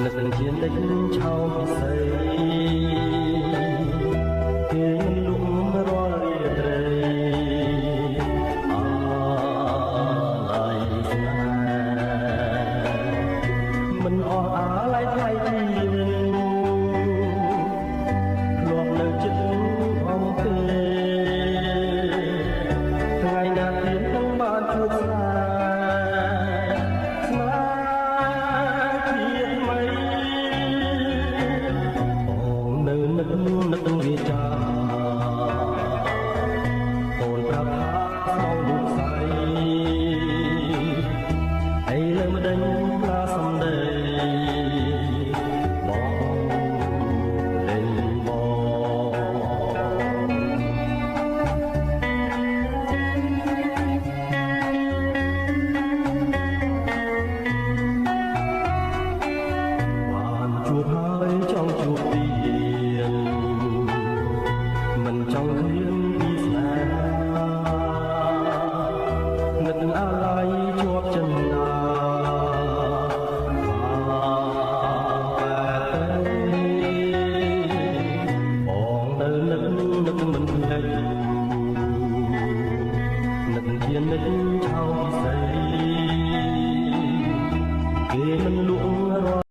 នឹកជានិចឆោមពិសីគេលុំរាល់រាត្រីអាឡ័យស្នេហ៍មិនអស់អាឡ័យថ្លៃជីវិតធ្លាប់នៅចិត្តអំពីថ្ងៃណាទៀតនឹងបានជួបស្នេហ៍នឹកវាចាអូនប្រាប់ថាក្នុងរូបស្អីអីលើម្ដេចឡាសំដីបងលេងបងបានជួបហើយចង់ជួបទី